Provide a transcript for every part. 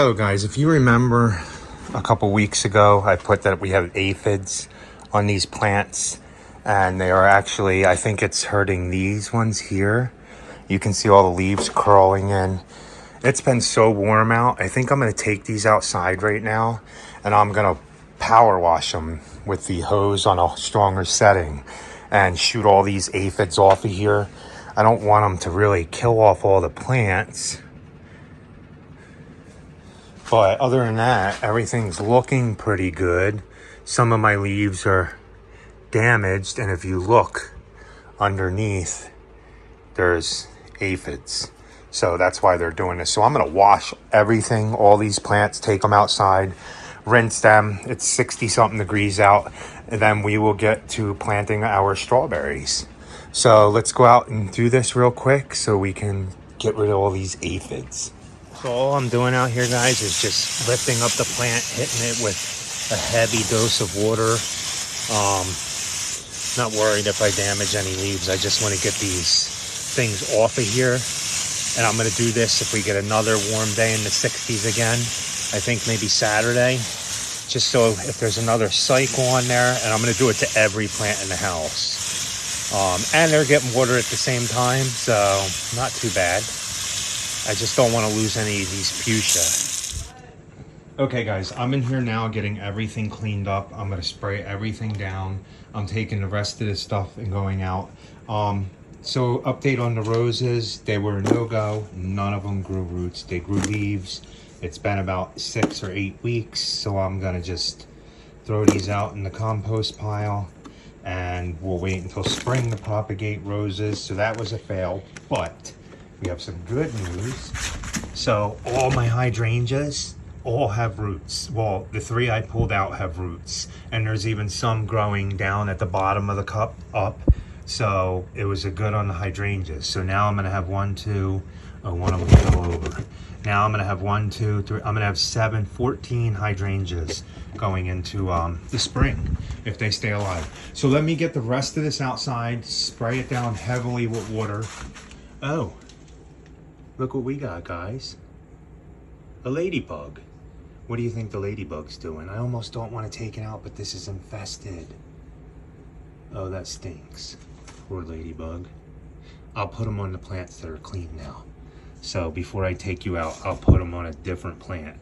So guys, if you remember a couple weeks ago, I put that we have aphids on these plants, and they are actually, I think it's hurting these ones here. You can see all the leaves curling in. It's been so warm out. I think I'm going to take these outside right now, and I'm going to power wash them with the hose on a stronger setting and shoot all these aphids off of here. I don't want them to really kill off all the plants. But other than that, everything's looking pretty good. Some of my leaves are damaged, and if you look underneath, there's aphids. So that's why they're doing this. So I'm gonna wash everything, all these plants, take them outside, rinse them. It's 60 something degrees out, and then we will get to planting our strawberries. So let's go out and do this real quick so we can get rid of all these aphids. So all I'm doing out here, guys, is just lifting up the plant, hitting it with a heavy dose of water. Not worried if I damage any leaves. I just want to get these things off of here. And I'm going to do this if we get another warm day in the 60s again. I think maybe Saturday. Just so if there's another cycle on there. And I'm going to do it to every plant in the house. And they're getting water at the same time. So not too bad. I just don't want to lose any of these fuchsia. Okay guys, I'm in here now getting everything cleaned up. I'm going to spray everything down. I'm taking the rest of this stuff and going out. So update on the roses. They were a no-go. None of them grew roots. They grew leaves. It's been about 6 or 8 weeks. So I'm going to just throw these out in the compost pile. And we'll wait until spring to propagate roses. So that was a fail. But we have some good news. So all my hydrangeas all have roots. Well, the 3 I pulled out have roots. And there's even some growing down at the bottom of the cup up. So it was a good on the hydrangeas. So now I'm going to have 1, 2, oh, one of them fell over. Now I'm going to have 1, 2, 3, I'm going to have 14 hydrangeas going into the spring if they stay alive. So let me get the rest of this outside, spray it down heavily with water. Oh. Look what we got, guys. A ladybug. What do you think the ladybug's doing? I almost don't want to take it out, but this is infested. Oh, that stinks. Poor ladybug. I'll put them on the plants that are clean now. So before I take you out, I'll put them on a different plant.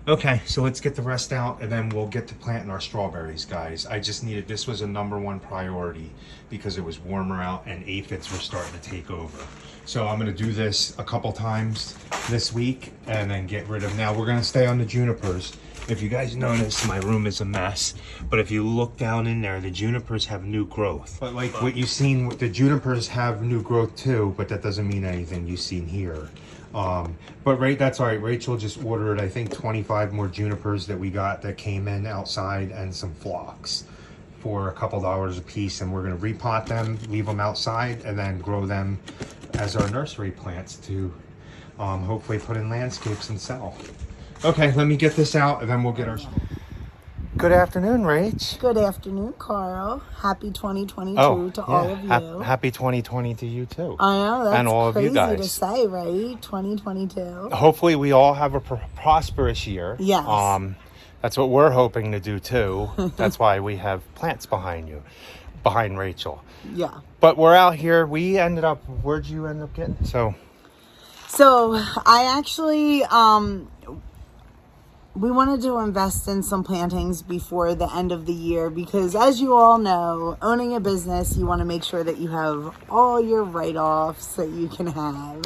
Okay, so let's get the rest out, and then we'll get to planting our strawberries, guys. I just needed, this was a #1 priority because it was warmer out and aphids were starting to take over. So I'm going to do this a couple times this week and then get rid of. Now we're going to stay on the junipers. If you guys notice, my room is a mess, but if you look down in there, the junipers have new growth. But like what you've seen, the junipers have new growth too, but that doesn't mean anything you've seen here. But that's all right. Rachel just ordered, I think, 25 more junipers that we got that came in outside, and some phlox for a couple dollars a piece, and we're going to repot them, leave them outside, and then grow them as our nursery plants to hopefully put in landscapes and sell. Okay, let me get this out, and then we'll get our... Good afternoon, Rach. Good afternoon, Carl. Happy 2022 to all of you. Happy 2020 to you too. I know, that's and all crazy of you guys to say, right? 2022. Hopefully we all have a prosperous year. Yes. That's what we're hoping to do too. That's why we have plants behind Rachel. Yeah. But we're out here. We ended up, where'd you end up getting? So I actually, we wanted to invest in some plantings before the end of the year because, as you all know, owning a business, you want to make sure that you have all your write-offs that you can have.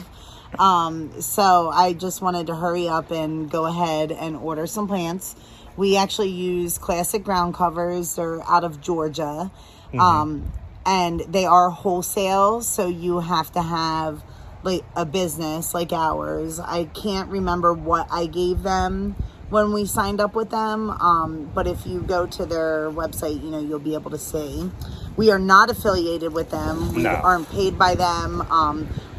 So I just wanted to hurry up and go ahead and order some plants. We actually use classic ground covers. They're out of Georgia. And they are wholesale, so you have to have like a business like ours. I can't remember what I gave them when we signed up with them, but if you go to their website, you'll be able to see. We are not affiliated with them. We No. aren't paid by them.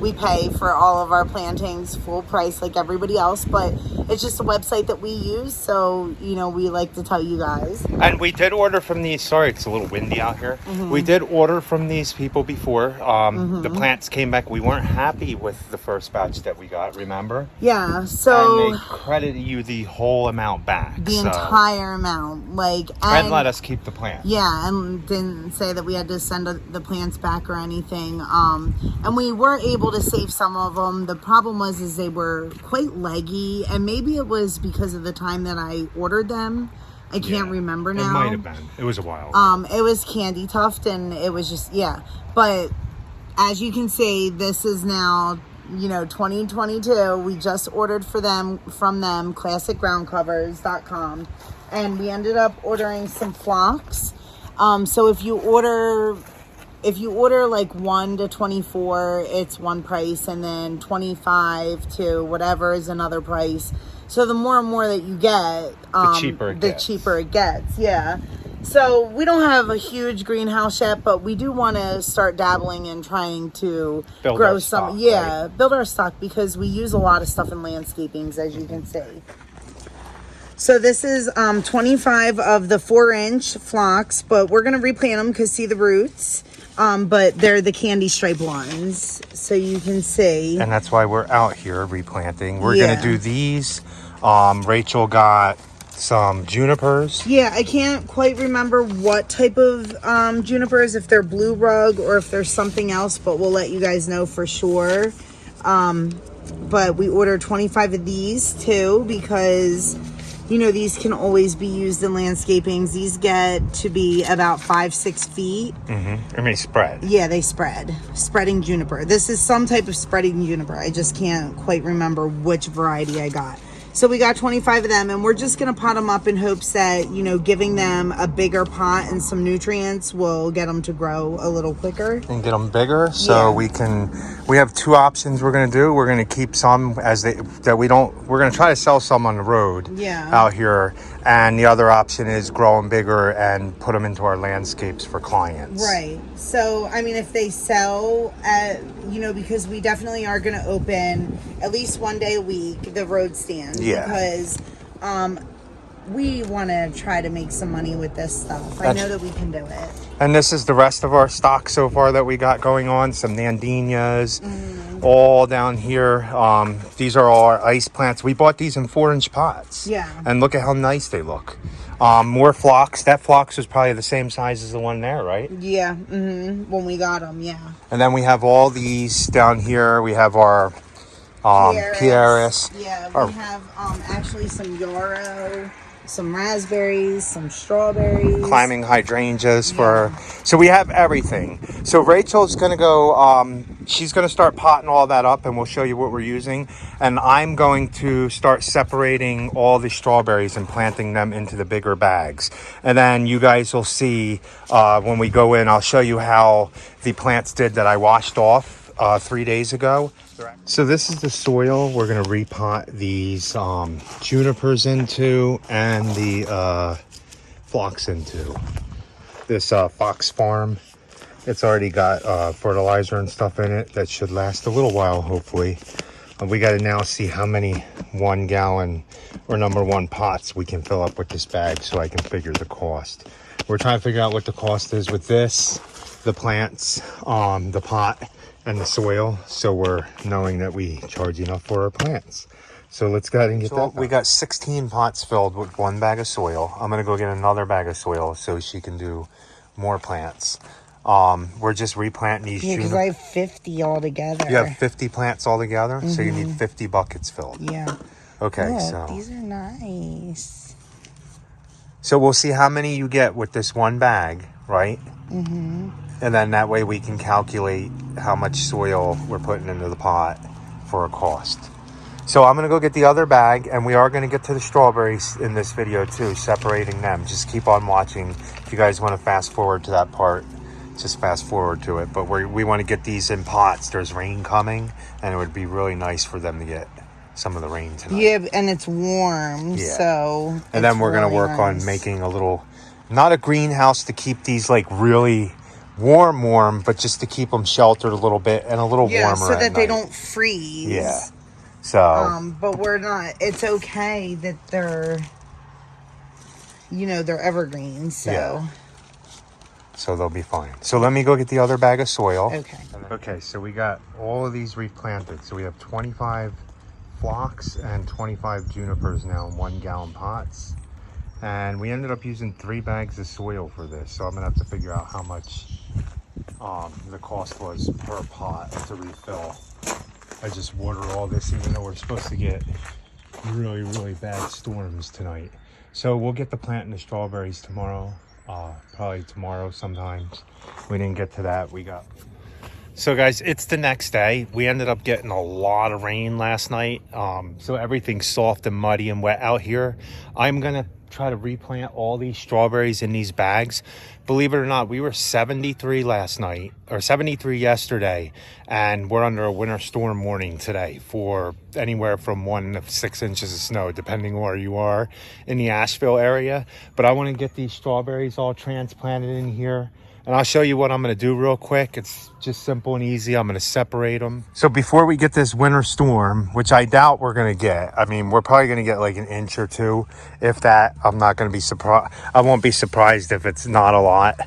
We pay for all of our plantings full price like everybody else, but it's just a website that we use. So, you know, we like to tell you guys. And we did order from these. Sorry, it's a little windy out here. We did order from these people before. The plants came back. We weren't happy with the first batch that we got, remember? Yeah, so And they credited you the whole amount back. the entire amount, like, And let us keep the plant. Yeah, and didn't say that we had to send the plants back or anything. And we were able to save some of them. The problem was is they were quite leggy, and maybe it was because of the time that I ordered them. I can't remember now. It might have been. It was a while ago. It was candy tuft, and it was just, yeah. But as you can see, this is now, you know, 2022. We just ordered from them, classicgroundcovers.com. And we ended up ordering some flocks. So if you order like 1 to 24, it's one price, and then 25 to whatever is another price. So the more and more that you get, the cheaper it gets. Yeah. So we don't have a huge greenhouse yet, but we do want to start dabbling in trying to grow some. Right? Build our stock, because we use a lot of stuff in landscapings, as you can see. So this is 25 of the 4-inch phlox, but we're going to replant them because see the roots. But they're the candy stripe ones, so you can see. And that's why we're out here replanting. We're going to do these. Rachel got some junipers. Yeah, I can't quite remember what type of junipers, if they're blue rug or if there's something else, but we'll let you guys know for sure. But we ordered 25 of these too, because, you know, these can always be used in landscapings. These get to be about 5-6 feet. And they spread. Yeah, they spread. Spreading juniper. This is some type of spreading juniper. I just can't quite remember which variety I got. So we got 25 of them, and we're just going to pot them up in hopes that, you know, giving them a bigger pot and some nutrients will get them to grow a little quicker. And get them bigger. So we have 2 options we're going to do. We're going to keep some we're going to try to sell some on the road out here. And the other option is grow them bigger and put them into our landscapes for clients. Right. So, I mean, if they sell at, you know, because we definitely are going to open at least one day a week, the road stand. Yeah. Because we want to try to make some money with this stuff. I know that we can do it. And this is the rest of our stock so far that we got going on. Some Nandinias, all down here. These are all our ice plants. We bought these in 4-inch pots. Yeah. And look at how nice they look. More phlox. That phlox was probably the same size as the one there, right? Yeah. When we got them, yeah. And then we have all these down here. We have our Pieris. Yeah, we have actually some yarrow, some raspberries, some strawberries, climbing hydrangeas so we have everything. So Rachel's gonna go she's gonna start potting all that up, and we'll show you what we're using, and I'm going to start separating all the strawberries and planting them into the bigger bags. And then you guys will see when we go in, I'll show you how the plants did that I washed off 3 days ago. So this is the soil we're going to repot these junipers into and the phlox into. This Fox Farm, it's already got fertilizer and stuff in it that should last a little while, hopefully. We got to now see how many 1 gallon or number 1 pots we can fill up with this bag so I can figure the cost. We're trying to figure out what the cost is with this, the plants, the pot, and the soil, so we're knowing that we charge enough for our plants. So let's go ahead and get that. We got 16 pots filled with 1 bag of soil. I'm gonna go get another bag of soil so she can do more plants. We're just replanting these. Yeah, because I have 50 altogether. You have 50 plants altogether, so you need 50 buckets filled. Yeah. Okay, look, so these are nice. So we'll see how many you get with this 1 bag, right? And then that way we can calculate how much soil we're putting into the pot for a cost. So I'm going to go get the other bag, and we are going to get to the strawberries in this video too, separating them. Just keep on watching. If you guys want to fast forward to that part, just fast forward to it. But we want to get these in pots. There's rain coming, and it would be really nice for them to get some of the rain tonight. Yeah, and it's warm, so... And then we're going to work on making a little, not a greenhouse to keep these like really warm, but just to keep them sheltered a little bit and a little warmer so that at they night. don't freeze. Yeah. So. But we're not. It's okay that they're, they're evergreens. So. Yeah. So they'll be fine. So let me go get the other bag of soil. Okay. Okay, so we got all of these replanted. So we have 25 phlox and 25 junipers now in 1 gallon pots. And we ended up using 3 bags of soil for this. So I'm gonna have to figure out how much the cost was per pot to refill. I just water all this even though we're supposed to get really, really bad storms tonight. So we'll get the planting the strawberries tomorrow. Probably tomorrow sometimes. We didn't get to that. So guys, it's the next day. We ended up getting a lot of rain last night. So everything's soft and muddy and wet out here. I'm gonna try to replant all these strawberries in these bags. Believe it or not, we were 73 last night, or 73 yesterday, and we're under a winter storm warning today for anywhere from 1 to 6 inches of snow, depending where you are in the Asheville area. But I want to get these strawberries all transplanted in here. And I'll show you what I'm going to do real quick. It's just simple and easy. I'm going to separate them. So before we get this winter storm, which I doubt we're going to get, I mean, we're probably going to get like an inch or two. If that, I'm not going to be surprised. I won't be surprised if it's not a lot.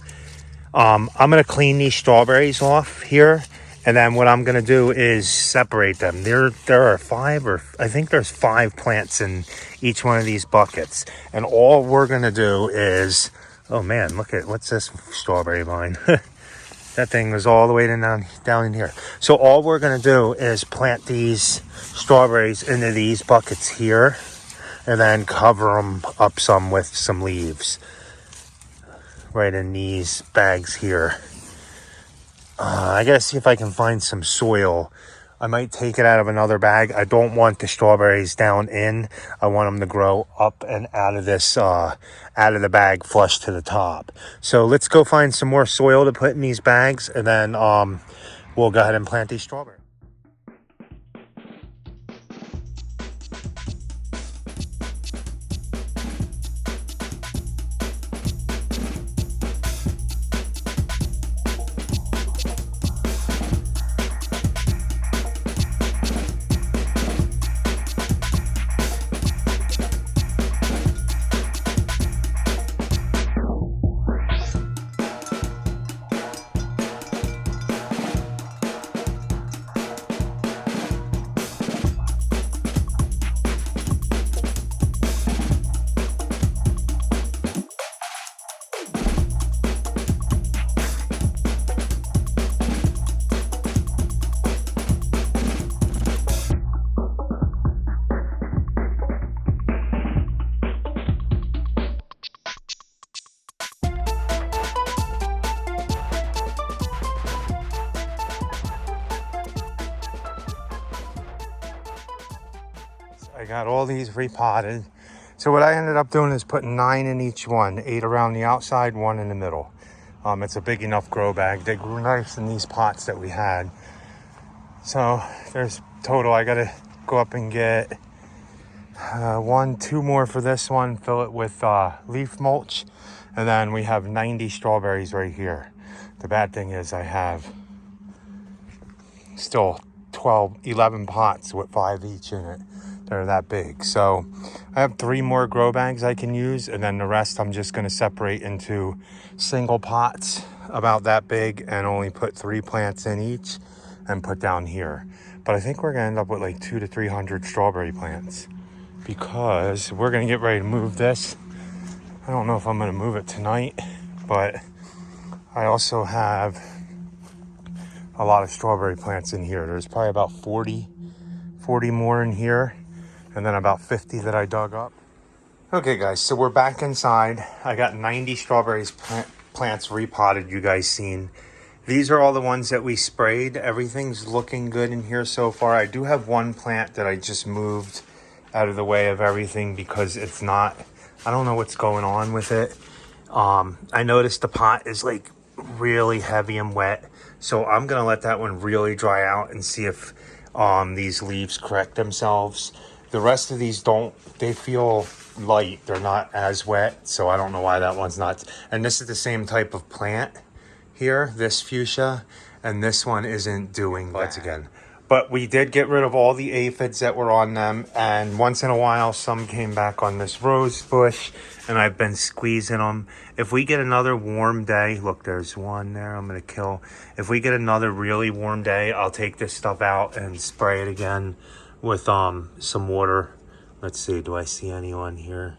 I'm going to clean these strawberries off here. And then what I'm going to do is separate them. There are 5, or I think there's 5 plants in each one of these buckets. And all we're going to do is... Oh man, look at, what's this strawberry vine? That thing was all the way down in here. So all we're gonna do is plant these strawberries into these buckets here and then cover them up some with some leaves right in these bags here. I gotta see if I can find some soil. I might take it out of another bag. I don't want the strawberries down in. I want them to grow up and out of this, out of the bag flush to the top. So let's go find some more soil to put in these bags, and then we'll go ahead and plant these strawberries. I got all these repotted. So what I ended up doing is putting 9 in each one, 8 around the outside, 1 in the middle. It's a big enough grow bag. They grew nice in these pots that we had. So there's total, I gotta go up and get 1, 2 more for this one, fill it with leaf mulch, and then we have 90 strawberries right here. The bad thing is I have still 11 pots with 5 each in it. They're that big. So I have 3 more grow bags I can use, and then the rest I'm just going to separate into single pots about that big and only put 3 plants in each and put down here. But I think we're going to end up with like 200 to 300 strawberry plants because we're going to get ready to move this. I don't know if I'm going to move it tonight, but I also have a lot of strawberry plants in here. There's probably about 40 more in here, and then about 50 that I dug up. Okay guys, so we're back inside. I got 90 strawberries plants repotted, you guys seen. These are all the ones that we sprayed. Everything's looking good in here so far. I do have 1 plant that I just moved out of the way of everything because it's not, I don't know what's going on with it. I noticed the pot is like really heavy and wet, so I'm gonna let that one really dry out and see if these leaves correct themselves. The rest of these don't, they feel light, they're not as wet, so I don't know why that one's not. And this is the same type of plant here, this fuchsia, and this one isn't doing buds again. But we did get rid of all the aphids that were on them, and once in a while some came back on this rose bush, and I've been squeezing them. If we get another warm day, look, there's one there I'm gonna kill. If we get another really warm day, I'll take this stuff out and spray it again with some water. Let's see, do I see anyone here?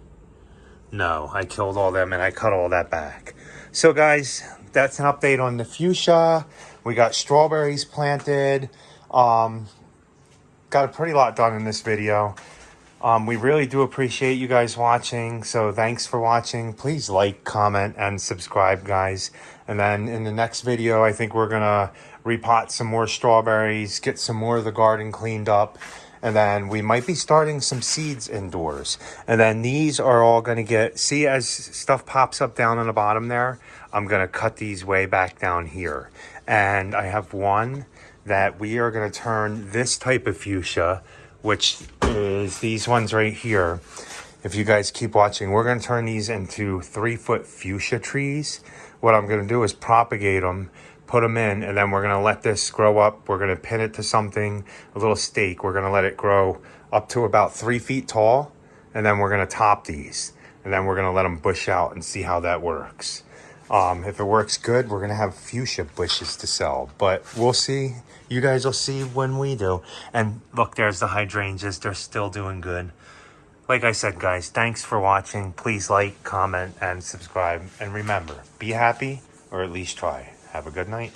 No, I killed all them and I cut all that back. So guys, that's an update on the fuchsia. We got strawberries planted. Got a pretty lot done in this video. We really do appreciate you guys watching. So thanks for watching. Please like, comment, and subscribe, guys. And then in the next video, I think we're gonna repot some more strawberries, get some more of the garden cleaned up. And then we might be starting some seeds indoors. And then these are all gonna get, see, as stuff pops up down on the bottom there, I'm gonna cut these way back down here. And I have one that we are gonna turn this type of fuchsia, which is these ones right here. If you guys keep watching, we're gonna turn these into 3-foot fuchsia trees. What I'm gonna do is propagate them, put them in, and then we're gonna let this grow up. We're gonna pin it to something, a little stake. We're gonna let it grow up to about 3 feet tall, and then we're gonna top these. And then we're gonna let them bush out and see how that works. If it works good, we're gonna have fuchsia bushes to sell, but we'll see. You guys will see when we do. And look, there's the hydrangeas. They're still doing good. Like I said, guys, thanks for watching. Please like, comment, and subscribe. And remember, be happy, or at least try. Have a good night.